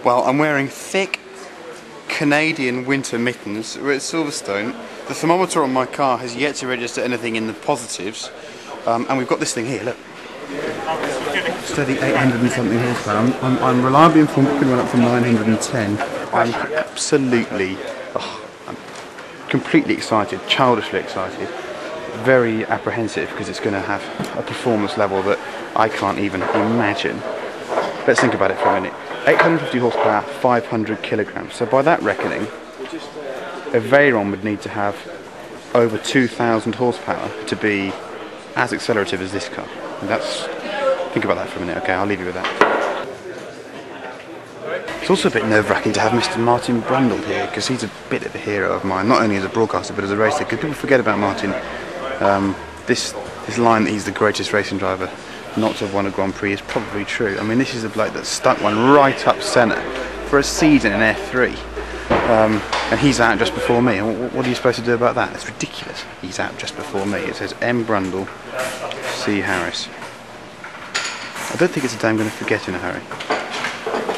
Well, I'm wearing thick Canadian winter mittens. We're at Silverstone. The thermometer on my car has yet to register anything in the positives. And we've got this thing here, look. Steady 800 and something horsepower. I'm reliably informed it could run up to 910. I'm completely excited, childishly excited. Very apprehensive because it's going to have a performance level that I can't even imagine. Let's think about it for a minute. 850 horsepower, 500 kilograms. So by that reckoning, a Veyron would need to have over 2,000 horsepower to be as accelerative as this car. And think about that for a minute. Okay, I'll leave you with that. It's also a bit nerve-wracking to have Mr. Martin Brundle here because he's a bit of a hero of mine, not only as a broadcaster but as a racer. Because people forget about Martin. This line that he's the greatest racing driver not to have won a Grand Prix is probably true. I mean, this is a bloke that stuck one right up centre for a season in F3. And he's out just before me. And what are you supposed to do about that? It's ridiculous. He's out just before me. It says M. Brundle, C. Harris. I don't think it's a day I'm going to forget in a hurry.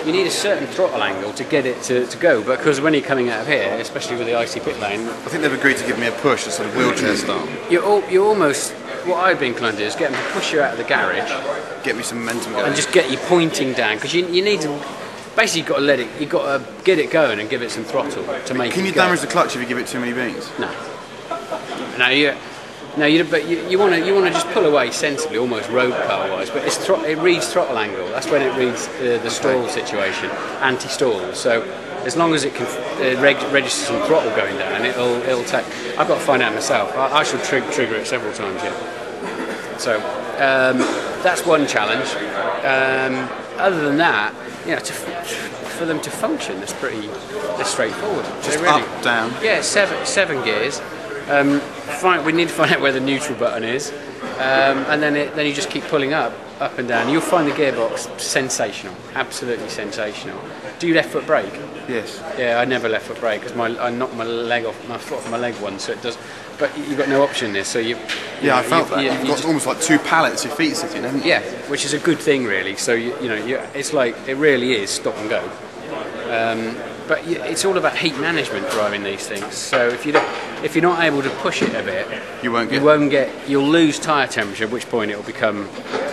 You need a certain throttle angle to get it to go, because when you're coming out of here, especially with the icy pit lane... I think they've agreed to give me a push, a sort of wheelchair style. You're almost... What I've been inclined to do is get them to push you out of the garage. Get me some momentum going. And just get you pointing down, because you need to... Basically, you've got to get it going and give it some throttle to make it go. Can you damage the clutch if you give it too many beans? No. But you want to just pull away sensibly, almost road car wise. But it reads throttle angle. That's when it reads the stall situation, anti-stall. So as long as it can register some throttle going down, it'll take. I've got to find out myself. I shall trigger it several times yet. So that's one challenge. Other than that, for them to function, it's straightforward. Just really, up, down. Yeah, seven gears. We need to find out where the neutral button is, and then you just keep pulling up and down. You'll find the gearbox sensational, absolutely sensational. Do you left foot brake? Yes. Yeah, I never left foot brake because I knocked my foot off my leg once, so it does. But you've got no option there, so you. I felt that. You've got almost like two pallets your feet sitting, haven't you? Yeah, which is a good thing really. So it's like it really is stop and go. But it's all about heat management driving these things. So if you're not able to push it a bit, you'll lose tyre temperature, at which point it will become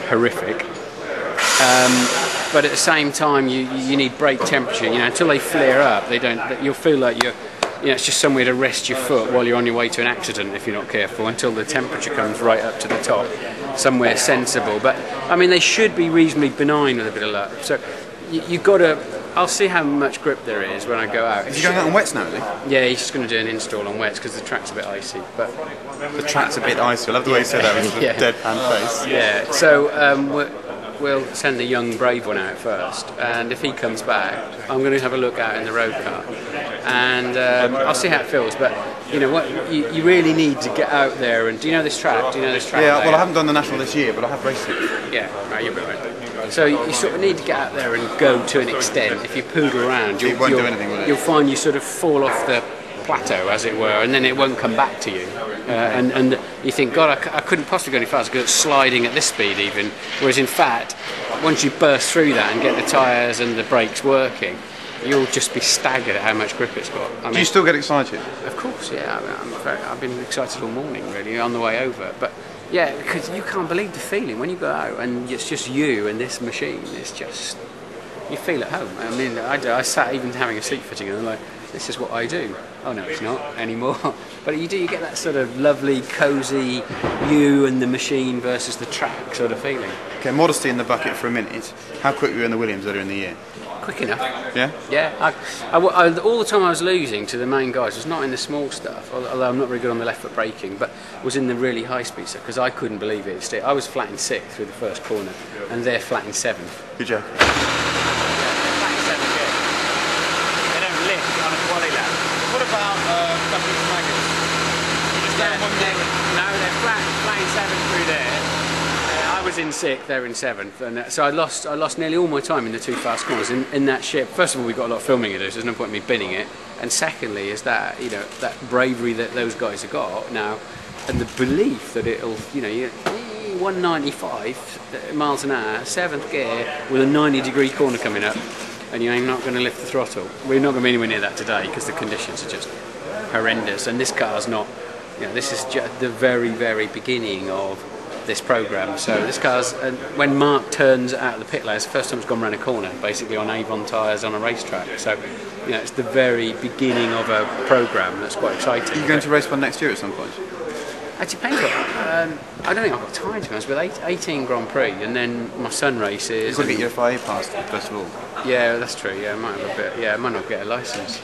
horrific. But at the same time, you need brake temperature. Until they flare up, you'll feel like it's just somewhere to rest your foot while you're on your way to an accident if you're not careful. Until the temperature comes right up to the top, somewhere sensible. But I mean, they should be reasonably benign with a bit of luck. So you've got to. I'll see how much grip there is when I go out. Is he going out on wets now, is he? Yeah, he's just going to do an install on wets because the track's a bit icy. But the track's a bit icy. I love the way you said that with the deadpan face. Yeah. So we'll send the young brave one out first, and if he comes back, I'm going to have a look out in the road car, and I'll see how it feels. But you know what? You really need to get out there. And do you know this track? Yeah. Well, I haven't done the national this year, but I have raced it. Yeah. Right, you'll be right. So you sort of need to get out there and go to an extent. If you poodle around, you'll find you sort of fall off the plateau, as it were, and then it won't come back to you. And you think, God, I couldn't possibly go any faster because it's sliding at this speed even. Whereas in fact, once you burst through that and get the tyres and the brakes working, you'll just be staggered at how much grip it's got. Do you still get excited? Of course, yeah. I've been excited all morning, really, on the way over. But yeah, because you can't believe the feeling when you go out and it's just you and this machine. It's just, you feel at home. I mean, I sat even having a seat fitting and I'm like, this is what I do. Oh no, it's not anymore. But you get that sort of lovely, cosy, you and the machine versus the track sort of feeling. Okay, modesty in the bucket for a minute. How quick were you in the Williams earlier in the year? Quick enough. Yeah? Yeah. All the time I was losing to the main guys was not in the small stuff, although I'm not very good on the left foot braking, but was in the really high speed stuff because I couldn't believe it. I was flat in 6th through the first corner and they're flat in 7th. Good job. Yeah, they're flat in 7th, yeah. They don't lift on a quali lap. What about Duffy's Maggots? No, they're flat in 7th through there. I was in 6th, they're in 7th, and so I lost nearly all my time in the two fast corners in that ship. First of all, we've got a lot of filming to do, so there's no point in me binning it. And secondly, is that that bravery that those guys have got now, and the belief that it'll 195 miles an hour, 7th gear with a 90-degree corner coming up. and you're not going to lift the throttle. We're not going to be anywhere near that today because the conditions are just horrendous, and this car's not, you know, this is just the very, very beginning of this program. So this car's, when Mark turns out of the pit lane, it's the first time it's gone around a corner, basically on Avon tyres on a racetrack. So, you know, it's the very beginning of a program that's quite exciting. Are you going to race one next year at some point? It depends. I don't think I've got time to be honest. With 18 Grand Prix, and then my son races. You've got to get your FIA pass first of all. Yeah, that's true. Yeah, I might have a bit. Yeah, I might not get a licence.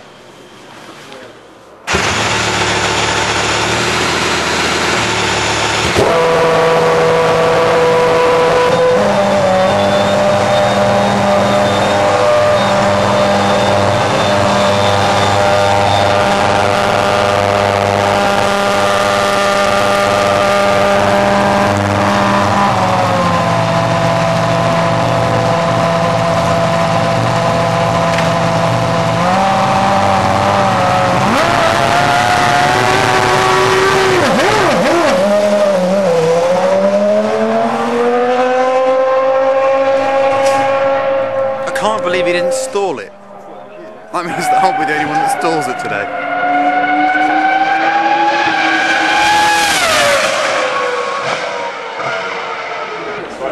I can't believe he didn't stall it. That means that I'll be the only one that stalls it today.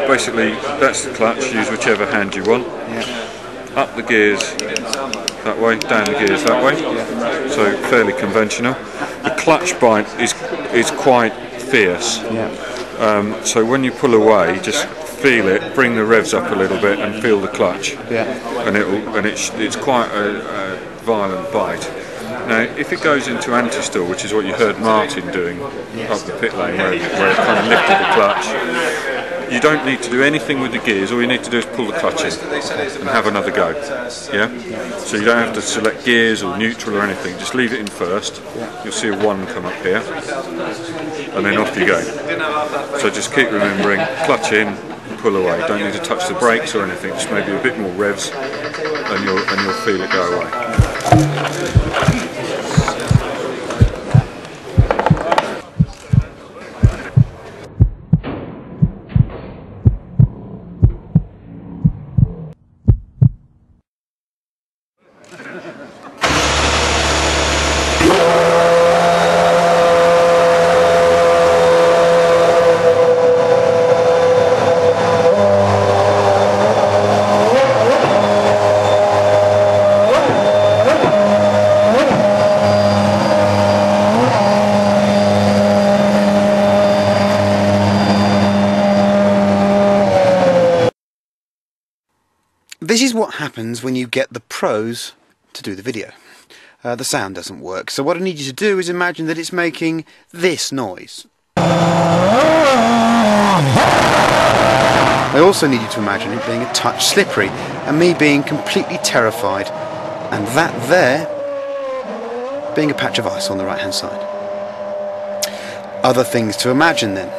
Basically, that's the clutch. Use whichever hand you want. Yeah. Up the gears that way, down the gears that way. Yeah. So fairly conventional. The clutch bite is quite fierce. Yeah. So when you pull away, just feel it, bring the revs up a little bit, and feel the clutch. Yeah. And it's quite a violent bite. Now, if it goes into anti-stall, which is what you heard Martin doing up the pit lane, where it kind of lifted the clutch, you don't need to do anything with the gears. All you need to do is pull the clutch in and have another go. Yeah. So you don't have to select gears or neutral or anything. Just leave it in first. You'll see a 1 come up here, and then off you go. So just keep remembering, clutch in, pull away. Don't need to touch the brakes or anything. Just maybe a bit more revs, and you'll feel it go away. This is what happens when you get the pros to do the video. The sound doesn't work, so what I need you to do is imagine that it's making this noise. I also need you to imagine it being a touch slippery, and me being completely terrified, and that there being a patch of ice on the right hand side. Other things to imagine then,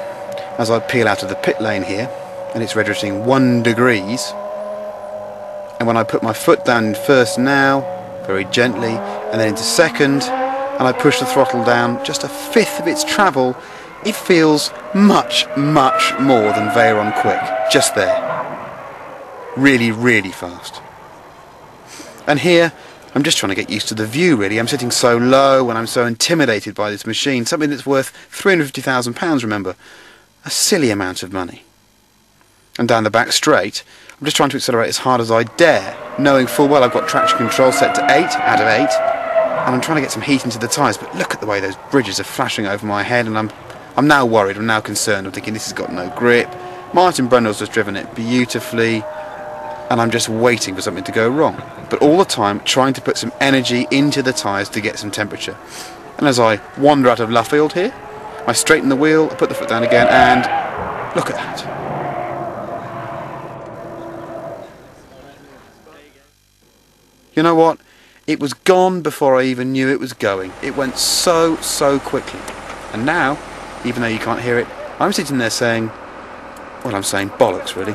as I peel out of the pit lane here, and it's registering 1 degrees, and when I put my foot down in first now, very gently, and then into second, and I push the throttle down just a fifth of its travel, it feels much, much more than Veyron quick, just there. Really, really fast. And here, I'm just trying to get used to the view really. I'm sitting so low and I'm so intimidated by this machine, something that's worth £350,000, remember. A silly amount of money. And down the back straight, I'm just trying to accelerate as hard as I dare, knowing full well I've got traction control set to 8 out of 8, and I'm trying to get some heat into the tyres, but look at the way those bridges are flashing over my head, and I'm now worried, I'm now concerned, I'm thinking this has got no grip. Martin Brundle's just driven it beautifully, and I'm just waiting for something to go wrong. But all the time trying to put some energy into the tyres to get some temperature. And as I wander out of Luffield here, I straighten the wheel, I put the foot down again, and look at that. You know what? It was gone before I even knew it was going. It went so quickly. And now, even though you can't hear it, I'm sitting there saying, well, I'm saying bollocks really.